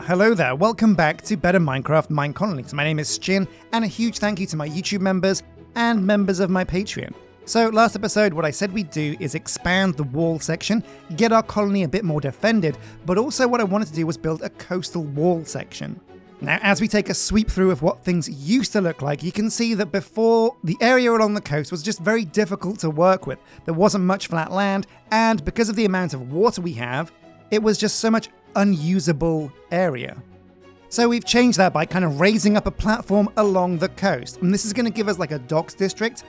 Hello there, welcome back to Better Minecraft and Minecolonies. My name is Sjin, and a huge thank you to my YouTube members and members of my Patreon. So last episode, what I said we'd do is expand the wall section, get our colony a bit more defended, but also what I wanted to do was build a coastal wall section. Now, as we take a sweep through of what things used to look like, you can see that before, the area along the coast was just very difficult to work with. There wasn't much flat land, and because of the amount of water we have, it was just so much unusable area. So we've changed that by kind of raising up a platform along the coast. And this is going to give us like a docks district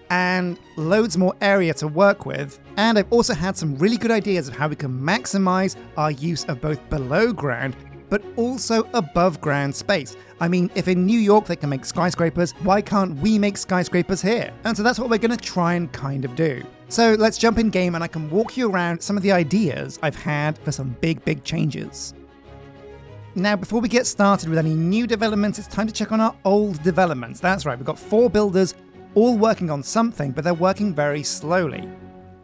and loads more area to work with. And I've also had some really good ideas of how we can maximize our use of both below ground but also above ground space. I mean, if in New York they can make skyscrapers, why can't we make skyscrapers here? And so that's what we're going to try and kind of do. So let's jump in game and I can walk you around some of the ideas I've had for some big changes. Now, before we get started with any new developments, it's time to check on our old developments. That's right, we've got 4 builders all working on something, but they're working very slowly.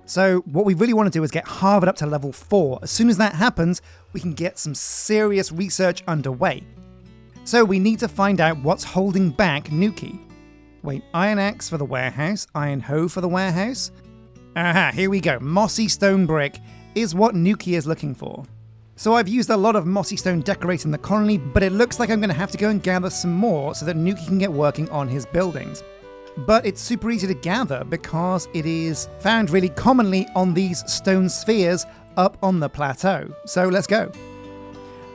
So what we really want to do is get Harvard up to level 4. As soon as that happens, we can get some serious research underway. So we need to find out what's holding back Nuki. Wait, iron axe for the warehouse, iron hoe for the warehouse. Aha, here we go. Mossy stone brick is what Nuki is looking for. So I've used a lot of mossy stone decorating the colony, but it looks like I'm going to have to go and gather some more so that Nuki can get working on his buildings. But it's super easy to gather because it is found really commonly on these stone spheres up on the plateau. So let's go.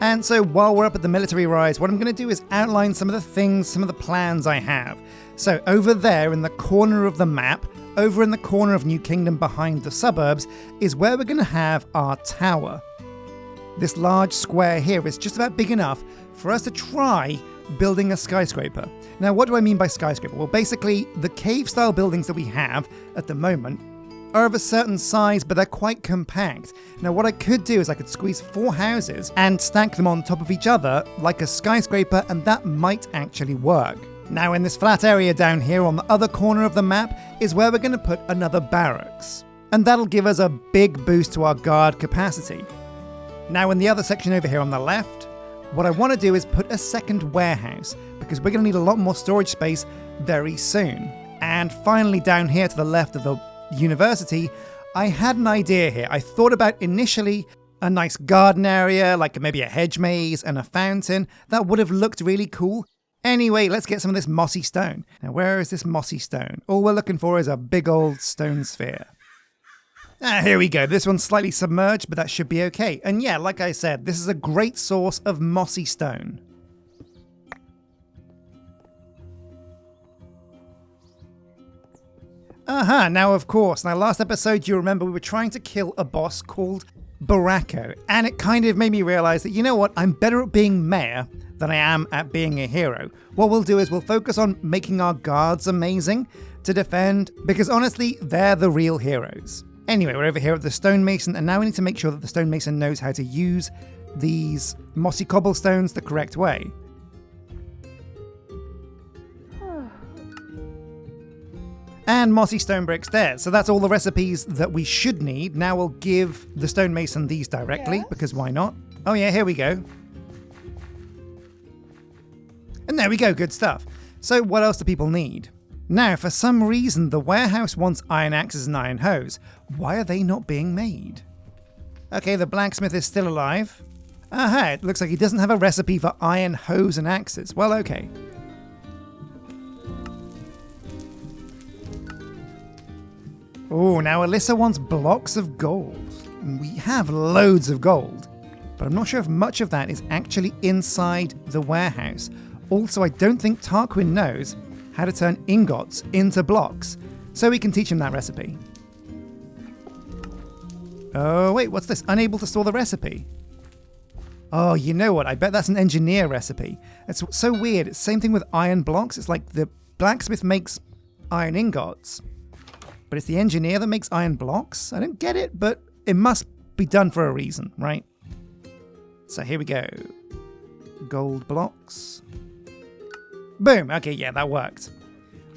And so while we're up at the military rise, what I'm going to do is outline some of the things, some of the plans I have. So over there in the corner of the map, over in the corner of New Kingdom behind the suburbs, is where we're going to have our tower. This large square here is just about big enough for us to try building a skyscraper. Now, what do I mean by skyscraper? Well, basically, the cave-style buildings that we have at the moment are of a certain size, but they're quite compact. Now, what I could do is I could squeeze 4 houses and stack them on top of each other like a skyscraper, and that might actually work. Now, in this flat area down here on the other corner of the map is where we're going to put another barracks. And that'll give us a big boost to our guard capacity. Now, in the other section over here on the left, what I want to do is put a second warehouse, because we're going to need a lot more storage space very soon. And finally, down here to the left of the university, I had an idea here. I thought about initially a nice garden area, like maybe a hedge maze and a fountain. That would have looked really cool. Anyway, let's get some of this mossy stone. Now, where is this mossy stone? All we're looking for is a big old stone sphere. Here we go. This one's slightly submerged, but that should be okay. And yeah, like I said, this is a great source of mossy stone. Now of course, last episode you remember we were trying to kill a boss called Barracks, and it kind of made me realize that, you know what, I'm better at being mayor than I am at being a hero. What we'll do is we'll focus on making our guards amazing to defend, because honestly, they're the real heroes. Anyway, we're over here at the stonemason, and now we need to make sure that the stonemason knows how to use these mossy cobblestones the correct way. And mossy stone bricks there. So that's all the recipes that we should need. Now we'll give the stonemason these directly, because why not? Oh yeah, here we go. And there we go, good stuff. So what else do people need? Now, for some reason, the warehouse wants iron axes and iron hoes. Why are they not being made? Okay, the blacksmith is still alive. Aha, it looks like he doesn't have a recipe for iron hoes and axes. Well, okay. Oh, now Alyssa wants blocks of gold. We have loads of gold, but I'm not sure if much of that is actually inside the warehouse. Also, I don't think Tarquin knows how to turn ingots into blocks, so we can teach him that recipe. Oh wait, what's this? Unable to store the recipe. Oh, you know what? I bet that's an engineer recipe. It's so weird. It's the same thing with iron blocks. It's like the blacksmith makes iron ingots, but it's the engineer that makes iron blocks? I don't get it, but it must be done for a reason, right? So here we go. Gold blocks. Boom. Okay, yeah, that worked.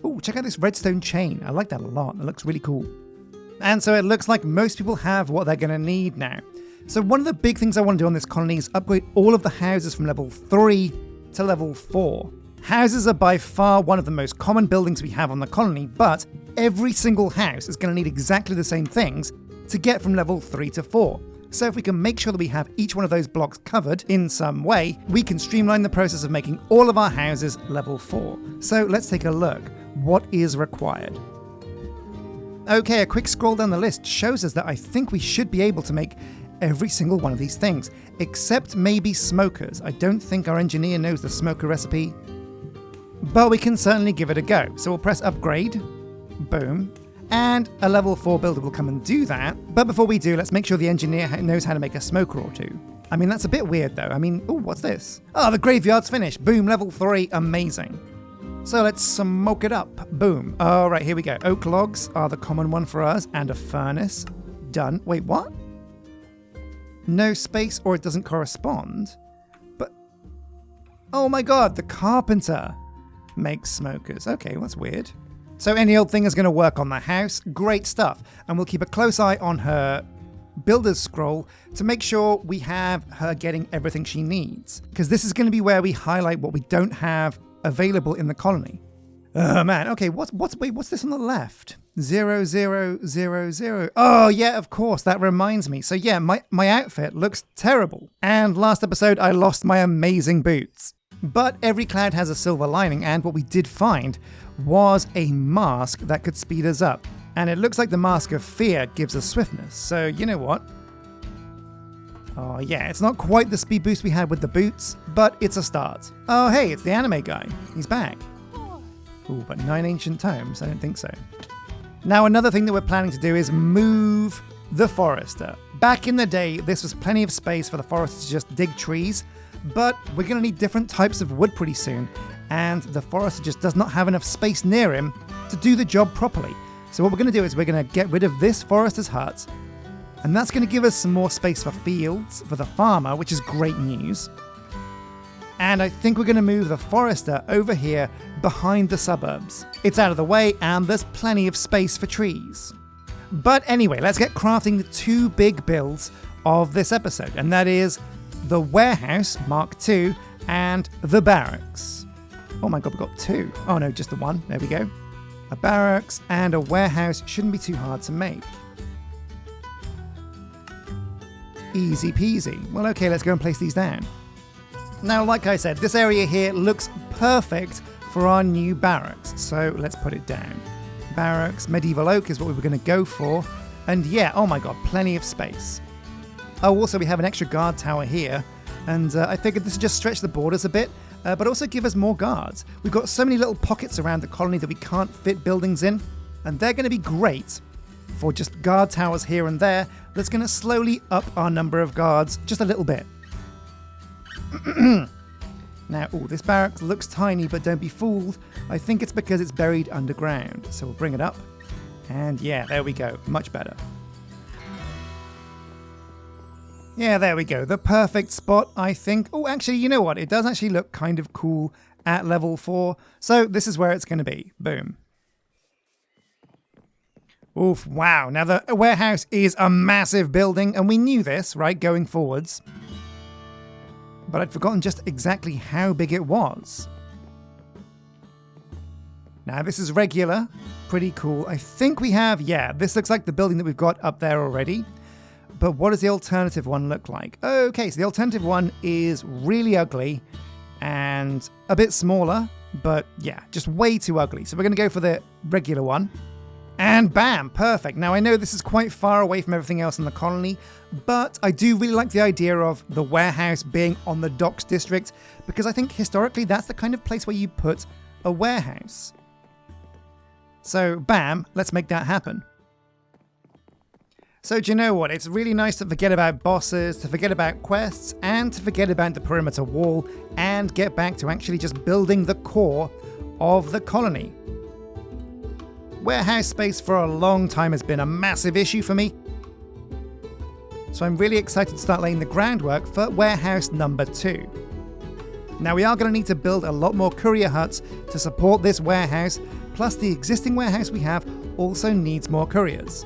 Oh, check out this redstone chain. I like that a lot. It looks really cool. And so it looks like most people have what they're going to need now. So one of the big things I want to do on this colony is upgrade all of the houses from level 3 to level 4. Houses are by far one of the most common buildings we have on the colony, but every single house is going to need exactly the same things to get from level 3 to 4. So if we can make sure that we have each one of those blocks covered in some way, we can streamline the process of making all of our houses level 4. So let's take a look. What is required? Okay, a quick scroll down the list shows us that I think we should be able to make every single one of these things, except maybe smokers. I don't think our engineer knows the smoker recipe, but we can certainly give it a go. So we'll press upgrade, boom, and a level 4 builder will come and do that. But before we do, let's make sure the engineer knows how to make a smoker or two. I mean, that's a bit weird though. I mean, oh, what's this? Oh, the graveyard's finished. Boom, level 3, amazing. So let's smoke it up. Boom. All right, here we go. Oak logs are the common one for us, and a furnace. Done. Wait, what? No space, or it doesn't correspond. But, oh my god, the carpenter makes smokers. Okay, well, that's weird. So any old thing is going to work on the house. Great stuff. And we'll keep a close eye on her builder's scroll to make sure we have her getting everything she needs. Because this is going to be where we highlight what we don't have available in the colony. Oh man, okay, what's this on the left? 0, 0, 0, 0. Oh yeah, of course, that reminds me. So yeah, my outfit looks terrible. And last episode, I lost my amazing boots. But every cloud has a silver lining, and what we did find was a mask that could speed us up. And it looks like the Mask of Fear gives us swiftness. So you know what? Oh yeah, it's not quite the speed boost we had with the boots, but it's a start. Oh hey, it's the anime guy. He's back. Ooh, but 9 ancient tomes? I don't think so. Now another thing that we're planning to do is move the forester. Back in the day, this was plenty of space for the forester to just dig trees, but we're going to need different types of wood pretty soon, and the forester just does not have enough space near him to do the job properly. So what we're going to do is we're going to get rid of this forester's hut, and that's going to give us some more space for fields, for the farmer, which is great news. And I think we're going to move the forester over here behind the suburbs. It's out of the way and there's plenty of space for trees. But anyway, let's get crafting the 2 big builds of this episode, and that is the warehouse, Mark II, and the barracks. Oh my god, we've got 2. Oh no, just the 1. There we go. A barracks and a warehouse shouldn't be too hard to make. Easy peasy. Well, okay, let's go and place these down. Now, like I said, this area here looks perfect for our new barracks, so let's put it down. Barracks, medieval oak is what we were going to go for, and yeah, oh my god, plenty of space. Oh, also we have an extra guard tower here, and I figured this would just stretch the borders a bit, but also give us more guards. We've got so many little pockets around the colony that we can't fit buildings in, and they're going to be great for just guard towers here and there. That's going to slowly up our number of guards just a little bit. Now, this barracks looks tiny, but don't be fooled. I think it's because it's buried underground. So we'll bring it up. And yeah, there we go. Much better. Yeah, there we go. The perfect spot, I think. Oh, actually, you know what? It does actually look kind of cool at level 4. So this is where it's going to be. Boom. Oof, wow. Now, the warehouse is a massive building, and we knew this, right, going forwards. But I'd forgotten just exactly how big it was. Now, this is regular. Pretty cool. I think we have, yeah, this looks like the building that we've got up there already. But what does the alternative one look like? Okay, so the alternative one is really ugly and a bit smaller, but yeah, just way too ugly. So we're going to go for the regular one. And bam, perfect. Now I know this is quite far away from everything else in the colony, but I do really like the idea of the warehouse being on the docks district, because I think historically that's the kind of place where you put a warehouse. So bam, let's make that happen. So do you know what? It's really nice to forget about bosses, to forget about quests, and to forget about the perimeter wall, and get back to actually just building the core of the colony. Warehouse space for a long time has been a massive issue for me. So I'm really excited to start laying the groundwork for warehouse number 2. Now we are going to need to build a lot more courier huts to support this warehouse, plus the existing warehouse we have also needs more couriers.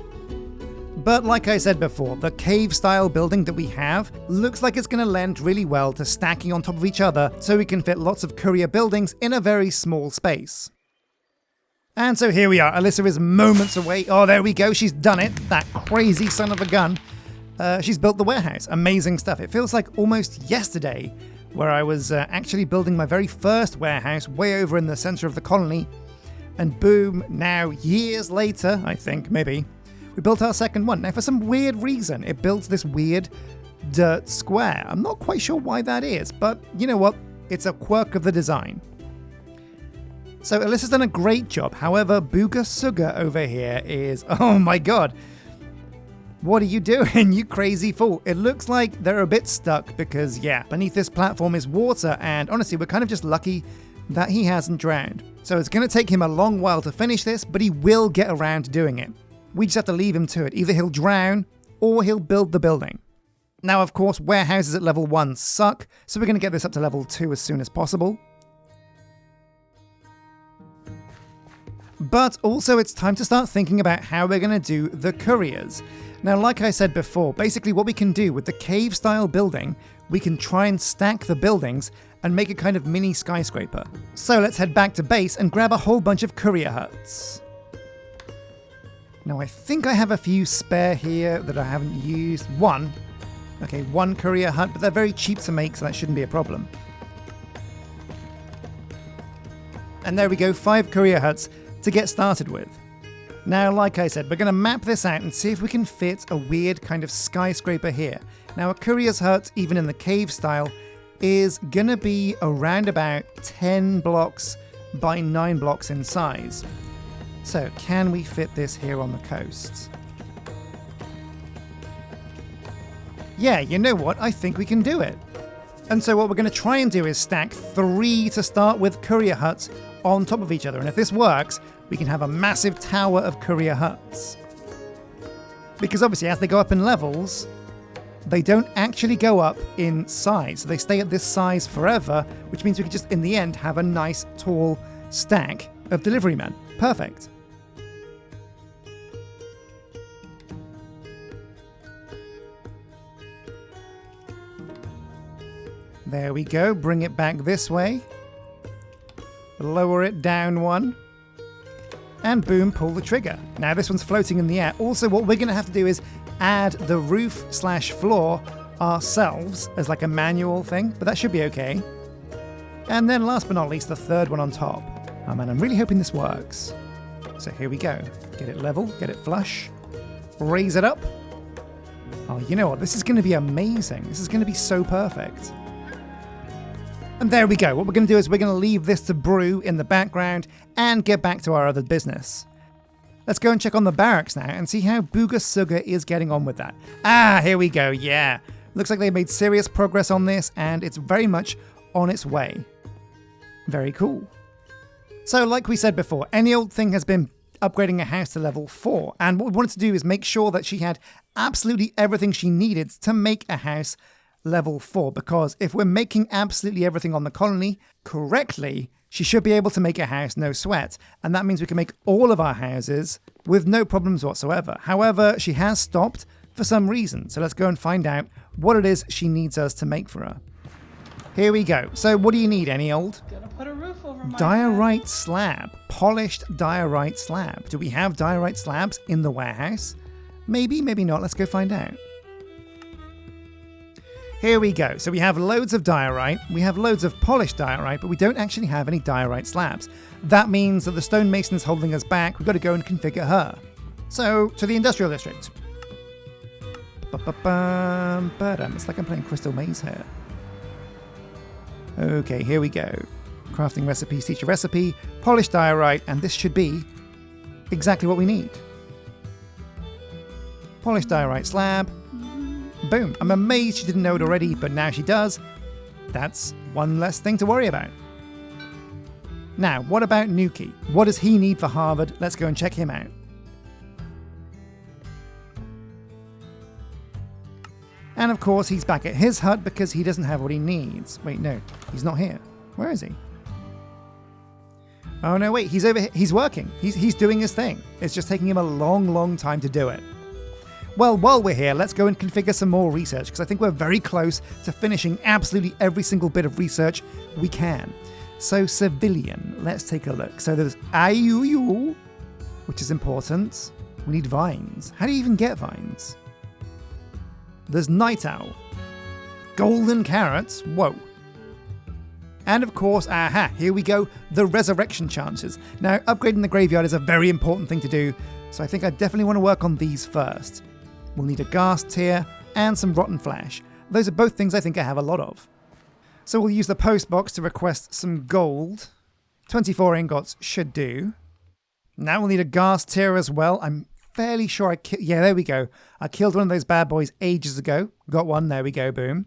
But like I said before, the cave-style building that we have looks like it's going to lend really well to stacking on top of each other so we can fit lots of courier buildings in a very small space. And so here we are. Alyssa is moments away. Oh, there we go. She's done it. That crazy son of a gun. She's built the warehouse. Amazing stuff. It feels like almost yesterday where I was actually building my very first warehouse way over in the center of the colony. And boom, now years later, I think, maybe, we built our second one. Now, for some weird reason, it builds this weird dirt square. I'm not quite sure why that is, but you know what? It's a quirk of the design. So Alyssa's done a great job. However, Booga Suga over here is... Oh my god. What are you doing, you crazy fool? It looks like they're a bit stuck because, yeah, beneath this platform is water, and honestly, we're kind of just lucky that he hasn't drowned. So it's going to take him a long while to finish this, but he will get around to doing it. We just have to leave him to it. Either he'll drown or he'll build the building. Now, of course, warehouses at level 1 suck, so we're going to get this up to level 2 as soon as possible. But also it's time to start thinking about how we're going to do the couriers. Now, like I said before, basically what we can do with the cave-style building, we can try and stack the buildings and make a kind of mini skyscraper. So let's head back to base and grab a whole bunch of courier huts. Now, I think I have a few spare here that I haven't used. One. Okay, one courier hut, but they're very cheap to make, so that shouldn't be a problem. And there we go, 5 courier huts to get started with. Now, like I said, we're going to map this out and see if we can fit a weird kind of skyscraper here. Now, a courier's hut, even in the cave style, is going to be around about 10 blocks by 9 blocks in size. So, can we fit this here on the coast? Yeah, you know what? I think we can do it. And so what we're going to try and do is stack 3 to start with courier huts on top of each other. And if this works, we can have a massive tower of courier huts. Because obviously, as they go up in levels, they don't actually go up in size. So they stay at this size forever, which means we can just, in the end, have a nice, tall stack of delivery men. Perfect. There we go. Bring it back this way. Lower it down 1. And boom, pull the trigger. Now this one's floating in the air. Also, what we're going to have to do is add the roof/floor ourselves as like a manual thing, but that should be okay. And then last but not least, the third one on top. Oh man, I'm really hoping this works. So here we go. Get it level, get it flush, raise it up. Oh, you know what? This is going to be amazing. This is going to be so perfect. And there we go. What we're going to do is we're going to leave this to brew in the background and get back to our other business. Let's go and check on the barracks now and see how Booga Suga is getting on with that. Ah, here we go. Yeah. Looks like they made serious progress on this and it's very much on its way. Very cool. So like we said before, Any Old Thing has been upgrading a house to level 4. And what we wanted to do is make sure that she had absolutely everything she needed to make a house level 4, because if we're making absolutely everything on the colony correctly, she should be able to make a house no sweat, and that means we can make all of our houses with no problems whatsoever. However, she has stopped for some reason, so let's go and find out what it is she needs us to make for her. Here we go. So what do you need, Any Old? Gonna put a roof over my Diorite slab. Polished diorite slab. Do we have diorite slabs in the warehouse? Maybe, maybe not. Let's go find out. Here we go. So we have loads of diorite, we have loads of polished diorite, but we don't actually have any diorite slabs. That means that the stonemason is holding us back. We've got to go and configure her. So, to the industrial district. It's like I'm playing Crystal Maze here. Okay, here we go. Crafting recipes, teach a recipe, polished diorite, and this should be exactly what we need. Polished diorite slab. Boom. I'm amazed she didn't know it already, but now she does. That's one less thing to worry about. Now, what about Nuki? What does he need for Harvard? Let's go and check him out. And of course, he's back at his hut because he doesn't have what he needs. Wait, no, he's not here. Where is he? Oh no, wait, he's over here. He's working. He's doing his thing. It's just taking him a long time to do it. Well, while we're here, let's go and configure some more research, because I think we're very close to finishing absolutely every single bit of research we can. So, civilian, let's take a look. So there's IUU, which is important. We need vines. How do you even get vines? There's night owl. Golden carrots. Whoa. And of course, aha, here we go, the resurrection chances. Now, upgrading the graveyard is a very important thing to do, so I think I definitely want to work on these first. We'll need a ghast tear and some rotten flesh. Those are both things I think I have a lot of. So we'll use the post box to request some gold. 24 ingots should do. Now we'll need a ghast tear as well. I'm fairly sure yeah, there we go. I killed one of those bad boys ages ago. Got one, there we go, boom.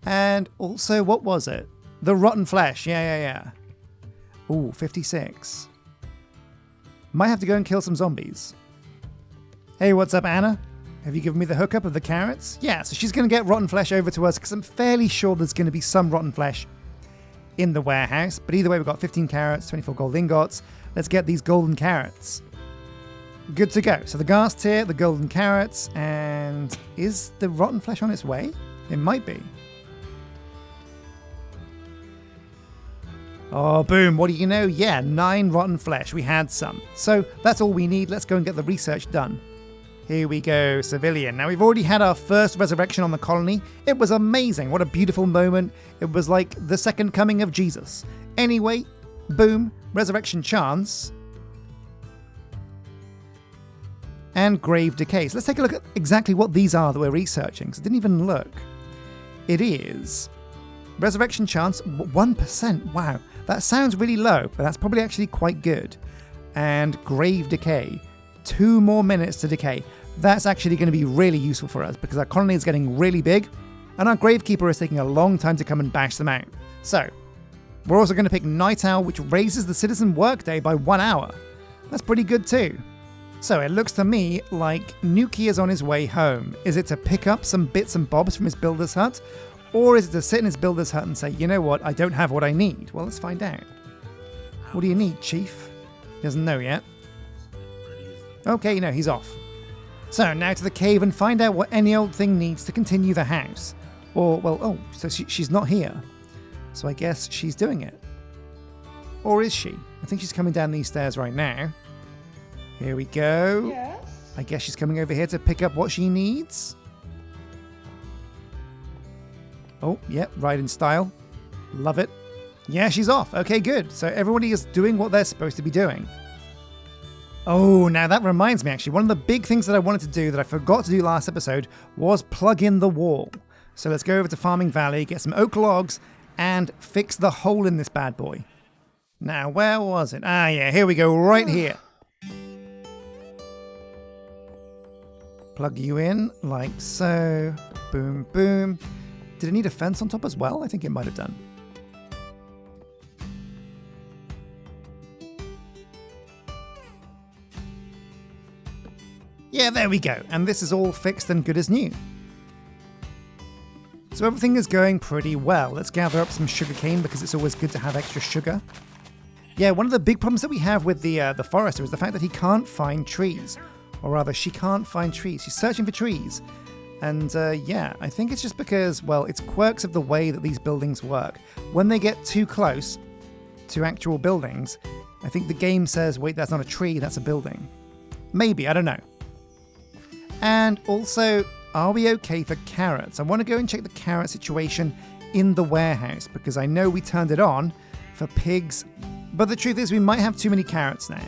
And also, what was it? The rotten flesh, yeah. Ooh, 56. Might have to go and kill some zombies. Hey, what's up, Anna? Have you given me the hookup of the carrots? Yeah, so she's going to get rotten flesh over to us, because I'm fairly sure there's going to be some rotten flesh in the warehouse. But either way, we've got 15 carrots, 24 gold ingots. Let's get these golden carrots. Good to go. So the ghast tear, the golden carrots, and is the rotten flesh on its way? It might be. Oh, boom, what do you know? Yeah, 9 rotten flesh. We had some. So that's all we need. Let's go and get the research done. Here we go, civilian. Now, we've already had our first resurrection on the colony. It was amazing. What a beautiful moment. It was like the second coming of Jesus. Anyway, boom, resurrection chance. And grave decay. So let's take a look at exactly what these are that we're researching. So I didn't even look. It is resurrection chance, 1%. Wow, that sounds really low, but that's probably actually quite good. And grave decay. 2 more minutes to decay. That's actually going to be really useful for us because our colony is getting really big and our gravekeeper is taking a long time to come and bash them out. So, we're also going to pick Night Owl, which raises the citizen workday by 1 hour. That's pretty good too. So it looks to me like Nuki is on his way home. Is it to pick up some bits and bobs from his builder's hut? Or is it to sit in his builder's hut and say, you know what, I don't have what I need? Well, let's find out. What do you need, Chief? He doesn't know yet. Okay, no, he's off. So now to the cave and find out what any old thing needs to continue the house. Or, well, oh, so she's not here. So I guess she's doing it. Or is she? I think she's coming down these stairs right now. Here we go. Yes? I guess she's coming over here to pick up what she needs. Oh, yep, right in style. Love it. Yeah, she's off. Okay, good. So everybody is doing what they're supposed to be doing. Oh, now that reminds me actually, one of the big things that I wanted to do that I forgot to do last episode was plug in the wall. So let's go over to Farming Valley, get some oak logs, and fix the hole in this bad boy. Now, where was it? Ah, yeah, here we go, right here. Plug you in, like so. Boom, boom. Did it need a fence on top as well? I think it might have done. Yeah, there we go. And this is all fixed and good as new. So everything is going pretty well. Let's gather up some sugarcane because it's always good to have extra sugar. Yeah, one of the big problems that we have with the forester is the fact that he can't find trees. Or rather, she can't find trees. She's searching for trees. And yeah, I think it's just because, well, it's quirks of the way that these buildings work. When they get too close to actual buildings, I think the game says, wait, that's not a tree, that's a building. Maybe, I don't know. And also, are we okay for carrots? I want to go and check the carrot situation in the warehouse because I know we turned it on for pigs, but the truth is we might have too many carrots now.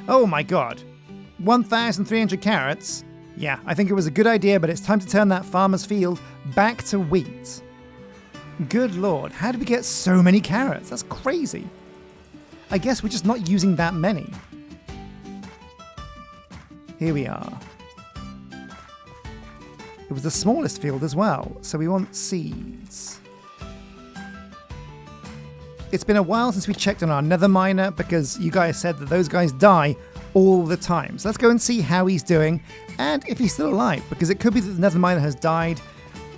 Oh my god, 1,300 carrots? Yeah, I think it was a good idea, but it's time to turn that farmer's field back to wheat. Good lord, how did we get so many carrots? That's crazy. I guess we're just not using that many. Here we are. It was the smallest field as well, so we want seeds. It's been a while since we checked on our Nether Miner because you guys said that those guys die all the time. So let's go and see how he's doing and if he's still alive, because it could be that the Nether Miner has died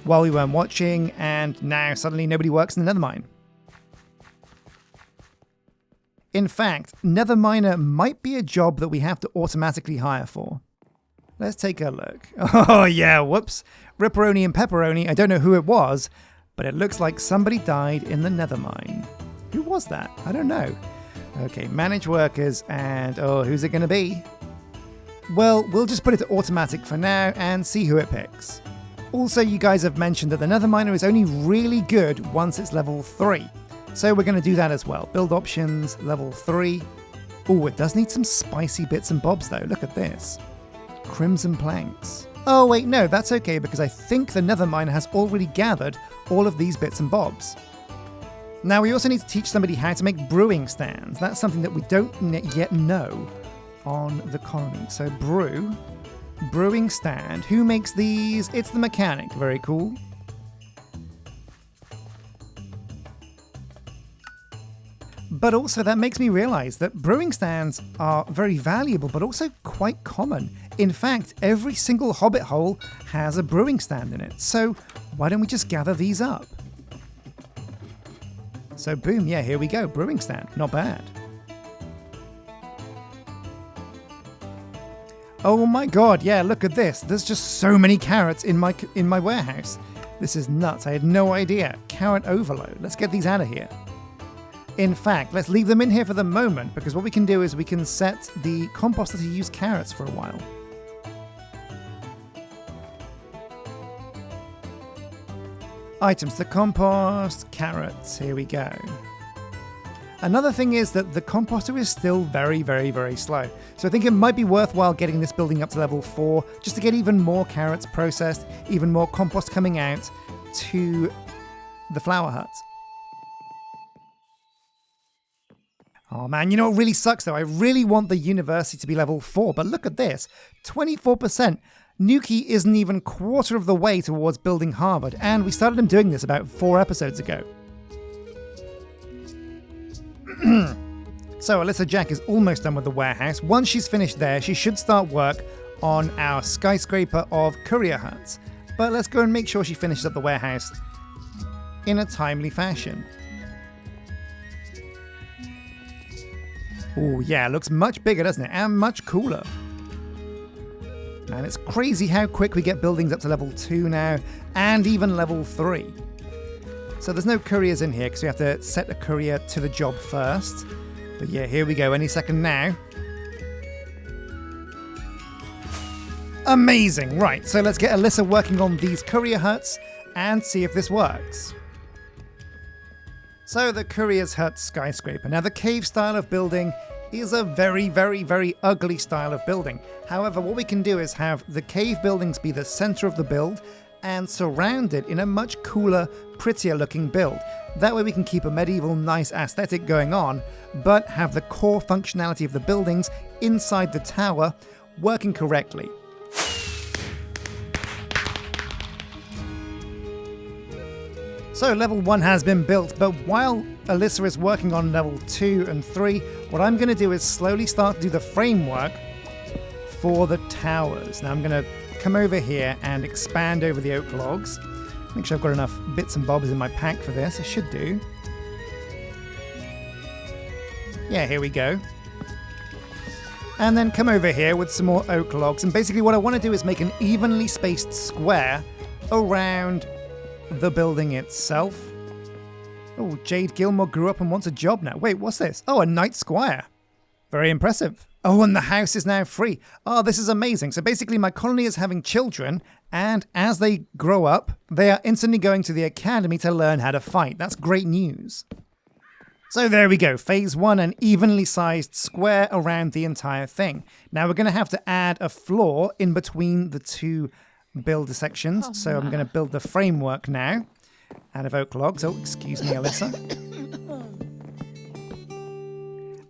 while we weren't watching and now suddenly nobody works in the Nether Mine. In fact, Nether Miner might be a job that we have to automatically hire for. Let's take a look. Oh yeah, whoops. Ripperoni and Pepperoni, I don't know who it was, but it looks like somebody died in the Nether Mine. Who was that? I don't know. Okay, manage workers, and oh, who's it going to be? Well, we'll just put it to automatic for now and see who it picks. Also, you guys have mentioned that the Nether Miner is only really good once it's level 3. So we're going to do that as well. Build options, level 3. Oh, it does need some spicy bits and bobs though. Look at this. Crimson planks. Oh wait, no, that's okay because I think the Nether Miner has already gathered all of these bits and bobs. Now we also need to teach somebody how to make brewing stands. That's something that we don't yet know on the colony. So brewing stand. Who makes these? It's the mechanic. Very cool. But also that makes me realize that brewing stands are very valuable, but also quite common. In fact, every single hobbit hole has a brewing stand in it. So why don't we just gather these up? So boom, yeah, here we go, brewing stand, not bad. Oh my god, yeah, look at this. There's just so many carrots in my warehouse. This is nuts, I had no idea. Carrot overload, let's get these out of here. In fact, let's leave them in here for the moment, because what we can do is we can set the composter to use carrots for a while. Items to compost, carrots, here we go. Another thing is that the composter is still very, very, very slow. So I think it might be worthwhile getting this building up to level 4, just to get even more carrots processed, even more compost coming out to the flower hut. Oh man, you know what really sucks though? I really want the university to be level 4, but look at this, 24%. Nuki isn't even quarter of the way towards building Harvard, and we started him doing this about 4 episodes ago. So Alyssa Jack is almost done with the warehouse. Once she's finished there, she should start work on our skyscraper of courier huts. But let's go and make sure she finishes up the warehouse in a timely fashion. Oh yeah, looks much bigger, doesn't it? And much cooler. And it's crazy how quick we get buildings up to level 2 now, and even level 3. So there's no couriers in here because we have to set a courier to the job first. But yeah, here we go, any second now. Amazing! Right, so let's get Alyssa working on these courier huts and see if this works. So the courier's hut skyscraper. Now the cave style of building is a very, very, very ugly style of building. However, what we can do is have the cave buildings be the center of the build and surround it in a much cooler, prettier looking build. That way we can keep a medieval nice aesthetic going on, but have the core functionality of the buildings inside the tower working correctly. So level 1 has been built, but while Alyssa is working on level 2 and 3, what I'm going to do is slowly start to do the framework for the towers. Now I'm going to come over here and expand over the oak logs. Make sure I've got enough bits and bobs in my pack for this. I should do. Yeah, here we go. And then come over here with some more oak logs. And basically what I want to do is make an evenly spaced square around the building itself. Oh, Jade Gilmore grew up and wants a job now. Wait, what's this? Oh, a Knight Squire. Very impressive. Oh, and the house is now free. Oh, this is amazing. So basically my colony is having children, and as they grow up, they are instantly going to the academy to learn how to fight. That's great news. So there we go. Phase 1, an evenly sized square around the entire thing. Now we're going to have to add a floor in between the two builder sections. Oh, so I'm going to build the framework now out of oak logs. Oh, excuse me, Alyssa.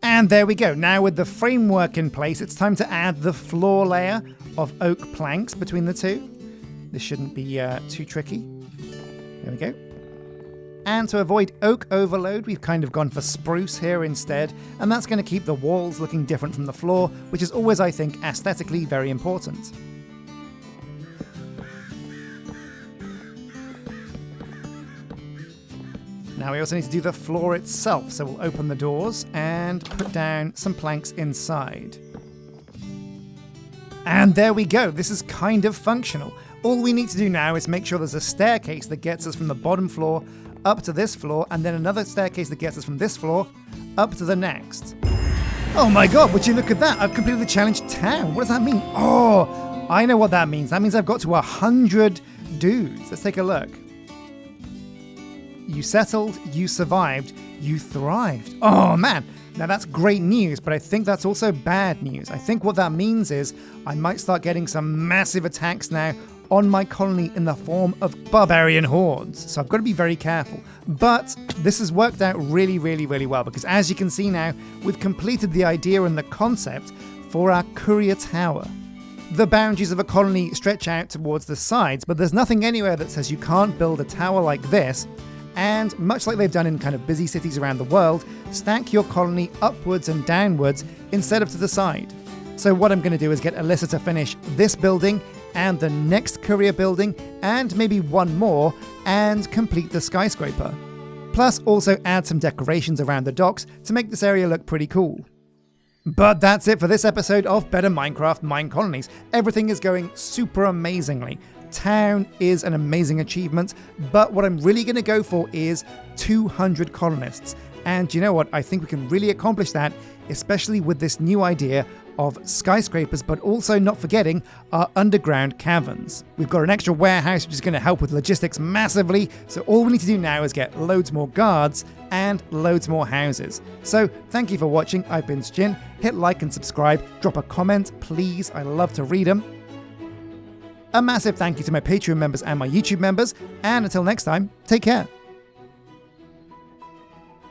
And there we go. Now with the framework in place, it's time to add the floor layer of oak planks between the two. This shouldn't be too tricky. There we go. And to avoid oak overload, we've kind of gone for spruce here instead, and that's going to keep the walls looking different from the floor, which is always, I think, aesthetically very important. Now we also need to do the floor itself, so we'll open the doors and put down some planks inside. And there we go, this is kind of functional. All we need to do now is make sure there's a staircase that gets us from the bottom floor up to this floor, and then another staircase that gets us from this floor up to the next. Oh my god, would you look at that? I've completed the challenge town. What does that mean? Oh, I know what that means. That means I've got to 100 dudes. Let's take a look. You settled, you survived, you thrived. Oh man, now that's great news, but I think that's also bad news. I think what that means is I might start getting some massive attacks now on my colony in the form of barbarian hordes. So I've got to be very careful. But this has worked out really, really, really well, because as you can see now, we've completed the idea and the concept for our courier tower. The boundaries of a colony stretch out towards the sides, but there's nothing anywhere that says you can't build a tower like this. And much like they've done in kind of busy cities around the world, stack your colony upwards and downwards instead of to the side. So what I'm going to do is get Alyssa to finish this building and the next courier building and maybe one more and complete the skyscraper. Plus also add some decorations around the docks to make this area look pretty cool. But that's it for this episode of Better Minecraft Minecolonies. Everything is going super amazingly. Town is an amazing achievement, but what I'm really going to go for is 200 colonists. And you know what? I think we can really accomplish that, especially with this new idea of skyscrapers, but also not forgetting our underground caverns. We've got an extra warehouse which is going to help with logistics massively, so all we need to do now is get loads more guards and loads more houses. So thank you for watching. I've been Sjin. Hit like and subscribe. Drop a comment, please. I love to read them. A massive thank you to my Patreon members and my YouTube members, and until next time, take care.